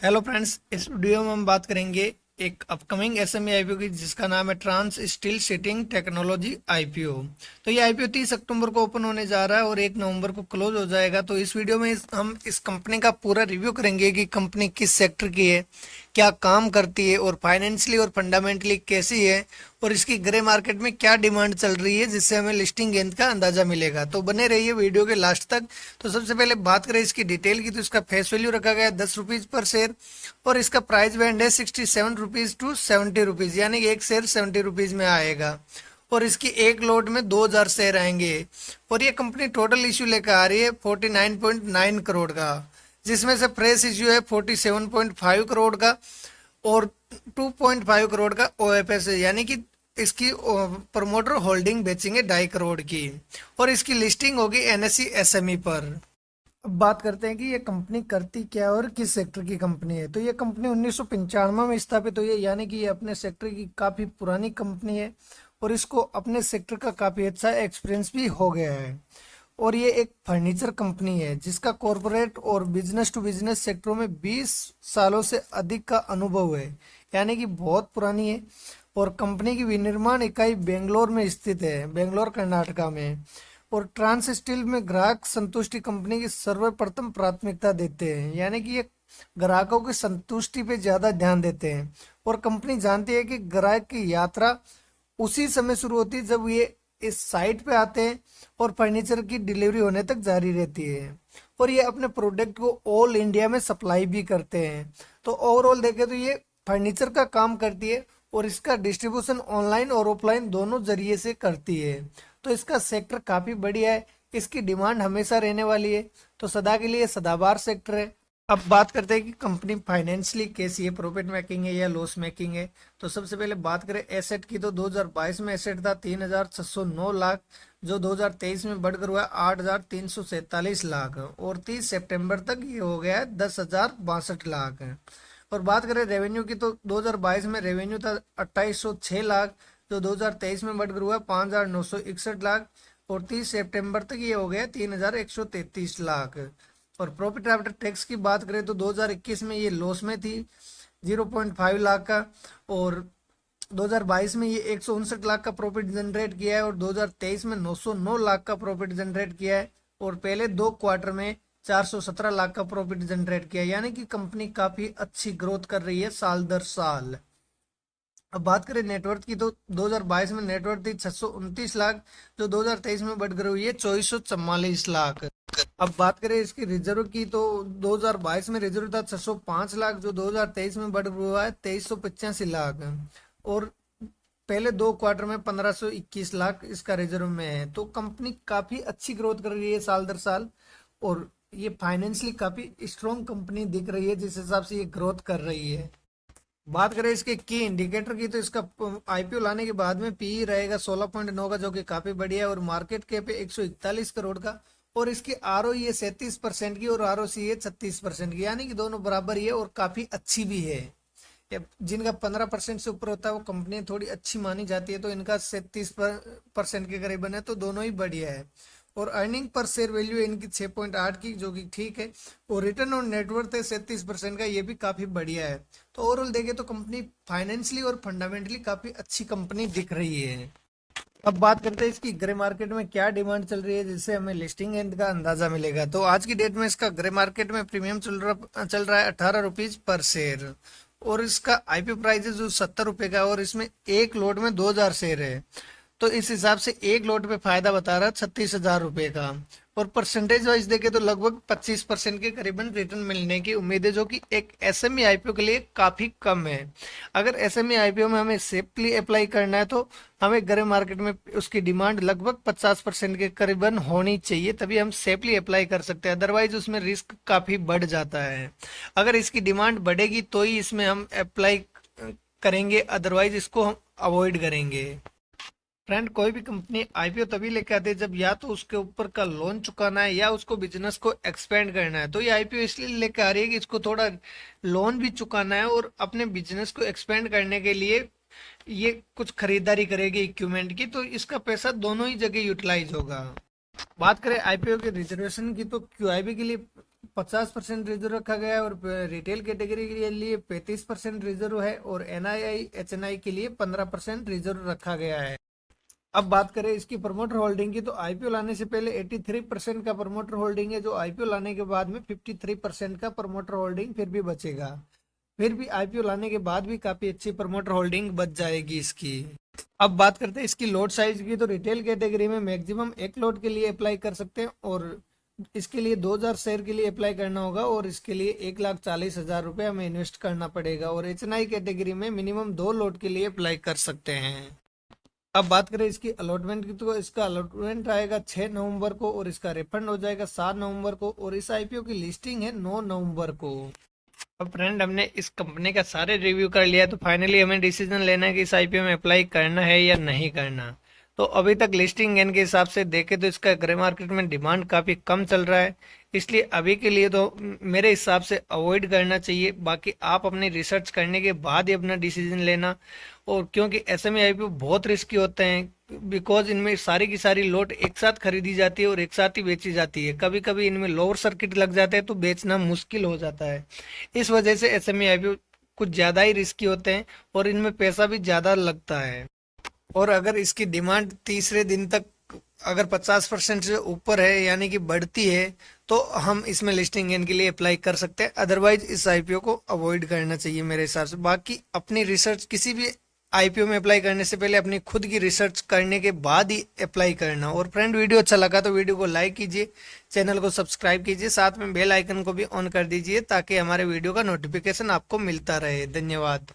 Hello friends, इस video में हम बात करेंगे एक अपकमिंग एसएमई आईपीओ की जिसका नाम है trans steel sheeting technology IPO. तो ये आईपीओ 30 अक्टूबर को ओपन होने जा रहा है और 1 नवंबर को क्लोज हो जाएगा। तो इस वीडियो में हम इस कंपनी का पूरा रिव्यू करेंगे कि कंपनी किस सेक्टर की है, क्या काम करती है और फाइनेंशियली और फंडामेंटली कैसी है और इसकी ग्रे मार्केट में क्या डिमांड चल रही है, जिससे हमें लिस्टिंग गेंद का अंदाजा मिलेगा। तो बने रहिए वीडियो के लास्ट तक। तो सबसे पहले बात करें इसकी डिटेल की, तो इसका फेस वैल्यू रखा गया है 10 रुपीज पर शेयर और इसका प्राइस बैंड है 67 रुपीज टू 70 रुपीज, यानी कि एक शेयर 70 रुपीज में आएगा और इसकी एक लोट में 2000 शेयर आएंगे। और ये कंपनी टोटल इश्यू लेकर आ रही है 49.9 करोड़ का, जिसमें से फ्रेश इश्यू है 47.5 करोड़ का और 2.5 करोड़ का ओएफएस है, यानी कि इसकी प्रमोटर होल्डिंग बेचेंगे 2.5 करोड़ की और इसकी लिस्टिंग होगी एनएसई एसएमई पर। अब बात करते हैं कि ये कंपनी करती क्या है और किस सेक्टर की कंपनी है। तो ये कंपनी 1995 में स्थापित हुई है, यानी कि ये अपने सेक्टर की काफ़ी पुरानी कंपनी है और इसको अपने सेक्टर का काफ़ी अच्छा एक्सपीरियंस भी हो गया है। और ये एक फर्नीचर कंपनी है जिसका कॉरपोरेट और बिजनेस टू बिजनेस सेक्टरों में 20 सालों से अधिक का अनुभव है, यानी कि बहुत पुरानी है। और कंपनी की विनिर्माण इकाई बेंगलोर में स्थित है, बेंगलोर कर्नाटका में। और ट्रांस स्टील में ग्राहक संतुष्टि कंपनी की सर्वप्रथम प्राथमिकता देते हैं, यानी कि ये ग्राहकों की संतुष्टि पे ज्यादा ध्यान देते हैं। और कंपनी जानती है कि ग्राहक की यात्रा उसी समय शुरू होती है जब ये इस साइट पे आते हैं और फर्नीचर की डिलीवरी होने तक जारी रहती है। और ये अपने प्रोडक्ट को ऑल इंडिया में सप्लाई भी करते हैं। तो ओवरऑल देखें तो ये फर्नीचर का काम करती है और इसका डिस्ट्रीब्यूशन ऑनलाइन और ऑफलाइन दोनों जरिए से करती है। तो इसका सेक्टर काफी बढ़िया है, इसकी डिमांड हमेशा रहने वाली है, तो सदा के लिए सदाबहार सेक्टर है। अब बात करते हैं कि कंपनी फाइनेंशियली कैसी है, प्रॉफिट मेकिंग है या लॉस मेकिंग है। तो सबसे पहले बात करें एसेट की, तो 2022 में एसेट था 3609 लाख, जो 2023 में बढ़कर हुआ 8347 लाख और 30 सितंबर तक ये हो गया है 10,062 लाख। और बात करें रेवेन्यू की, तो 2022 में रेवेन्यू था 2806 लाख, जो 2023 में बढ़कर हुआ 5,961 लाख और 30 सितंबर तक ये हो गया 3,133 लाख। और प्रॉफिट आफ्टर टैक्स की बात करें तो 2021 में ये लॉस में थी 0.5 लाख का और 2022 में ये 159 लाख का प्रॉफिट जनरेट किया है और 2023 में 909 लाख का प्रॉफिट जनरेट किया है और पहले 2 क्वार्टर में 417 लाख का प्रॉफिट जनरेट किया है, यानी कि कंपनी काफी अच्छी ग्रोथ कर रही है साल दर साल। अब बात करें नेटवर्थ की, तो 2022 में नेटवर्थ थी 629 लाख, जो 2023 में बढ़कर हुई है 2444 लाख। अब बात करें इसकी रिजर्व की, तो 2022 में रिजर्व था 605 लाख, जो 2023 में बढ़ हुआ है 2385 लाख और पहले 2 क्वार्टर में 1521 लाख इसका रिजर्व में है। तो कंपनी काफी अच्छी ग्रोथ कर रही है साल दर साल और ये फाइनेंशियली काफी स्ट्रॉन्ग कंपनी दिख रही है जिस हिसाब से ये ग्रोथ कर रही है। बात करें इसके की इंडिकेटर की, तो इसका आईपीओ लाने के बाद में पीई रहेगा 16.9 का, जो कि काफी बढ़िया है और मार्केट कैप है 141 करोड़ का और इसकी आरओई है 37% की और आरओसी है 36% की, यानी कि दोनों बराबर ही है और काफी अच्छी भी है। जिनका 15% से ऊपर होता है वो कंपनी थोड़ी अच्छी मानी जाती है, तो इनका 37% के करीबन है, तो दोनों ही बढ़िया है। और अर्निंग पर शेयर वैल्यू है इनकी 6.8 की, जो कि ठीक है। और रिटर्न ऑन नेटवर्थ है 37% का, ये भी काफी बढ़िया है। तो ओवरऑल देखें तो कंपनी फाइनेंशियली और फंडामेंटली काफी अच्छी कंपनी दिख रही है। अब बात करते हैं इसकी ग्रे मार्केट में क्या डिमांड चल रही है, जिससे हमें लिस्टिंग एंड का अंदाजा मिलेगा। तो आज की डेट में इसका ग्रे मार्केट में प्रीमियम चल रहा है 18 रुपीज पर शेयर और इसका आईपीओ प्राइस है जो 70 रुपए का है और इसमें एक लोट में 2000 शेयर है। तो इस हिसाब से एक लोट पे फायदा बता रहा है 36,000 रुपए का। और परसेंटेज वाइज देखे तो लगभग 25% के करीबन रिटर्न मिलने की उम्मीद है, जो कि एक एसएमई आईपीओ के लिए काफी कम है। अगर एसएमई आईपीओ में हमें सेफली अप्लाई करना है तो हमें ग्रे मार्केट में उसकी डिमांड लगभग 50% के करीबन होनी चाहिए, तभी हम सेफली अप्लाई कर सकते हैं, अदरवाइज उसमें रिस्क काफी बढ़ जाता है। अगर इसकी डिमांड बढ़ेगी तो ही इसमें हम अप्लाई करेंगे, अदरवाइज इसको हम अवॉइड करेंगे। फ्रेंड, कोई भी कंपनी आईपीओ तभी लेके आती है जब या तो उसके ऊपर का लोन चुकाना है या उसको बिजनेस को एक्सपेंड करना है। तो ये आईपीओ इसलिए लेके आ रही है कि इसको थोड़ा लोन भी चुकाना है और अपने बिजनेस को एक्सपेंड करने के लिए ये कुछ खरीदारी करेगी इक्विपमेंट की, तो इसका पैसा दोनों ही जगह यूटिलाइज होगा। बात करें आईपीओ के रिजर्वेशन की, तो क्यूआईबी के लिए 50% रिजर्व रखा गया है और रिटेल कैटेगरी के लिए 35% रिजर्व है और एनआईआई एचएनआई के लिए 15% रिजर्व रखा गया है। अब बात करें इसकी प्रमोटर होल्डिंग की, तो आईपीओ लाने से पहले 83% का प्रमोटर होल्डिंग है, जो आईपीओ लाने के बाद में 53% का प्रमोटर होल्डिंग फिर भी बचेगा। फिर भी आईपीओ लाने के बाद भी काफी अच्छी प्रमोटर होल्डिंग बच जाएगी इसकी। अब बात करते हैं इसकी लॉट साइज की, तो रिटेल कैटेगरी में मैक्सिमम एक लॉट के लिए अप्लाई कर सकते हैं और इसके लिए 2000 शेयर के लिए अप्लाई करना होगा और इसके लिए 1,40,000 रुपये हमें इन्वेस्ट करना पड़ेगा। और एचएनआई कैटेगरी में मिनिमम 2 लॉट के लिए अप्लाई कर सकते हैं। अब बात करें इसकी अलॉटमेंट की, तो इसका अलॉटमेंट आएगा 6 नवंबर को और इसका रिफंड हो जाएगा 7 नवंबर को और इस आईपीओ की लिस्टिंग है 9 नवंबर को। अब फ्रेंड हमने इस कंपनी का सारे रिव्यू कर लिया, तो फाइनली हमें डिसीजन लेना है कि इस आईपीओ में अप्लाई करना है या नहीं करना। तो अभी तक लिस्टिंग गेन के हिसाब से देखें तो इसका ग्रे मार्केट में डिमांड काफ़ी कम चल रहा है, इसलिए अभी के लिए तो मेरे हिसाब से अवॉइड करना चाहिए। बाकी आप अपनी रिसर्च करने के बाद ही अपना डिसीजन लेना। और क्योंकि एसएमई आईपीओ बहुत रिस्की होते हैं, बिकॉज इनमें सारी की सारी लोट एक साथ खरीदी जाती है और एक साथ ही बेची जाती है। कभी कभी इनमें लोअर सर्किट लग जाते हैं तो बेचना मुश्किल हो जाता है। इस वजह से एसएमई आईपीओ कुछ ज़्यादा ही रिस्की होते हैं और इनमें पैसा भी ज़्यादा लगता है। और अगर इसकी डिमांड तीसरे दिन तक अगर 50% से ऊपर है यानी कि बढ़ती है, तो हम इसमें लिस्टिंग गेन के लिए अप्लाई कर सकते हैं। अदरवाइज इस आईपीओ को अवॉइड करना चाहिए मेरे हिसाब से। बाकी अपनी रिसर्च किसी भी आईपीओ में अप्लाई करने से पहले अपनी खुद की रिसर्च करने के बाद ही अप्लाई करना। और फ्रेंड वीडियो अच्छा लगा तो वीडियो को लाइक कीजिए, चैनल को सब्सक्राइब कीजिए, साथ में बेल आइकन को भी ऑन कर दीजिए ताकि हमारे वीडियो का नोटिफिकेशन आपको मिलता रहे। धन्यवाद।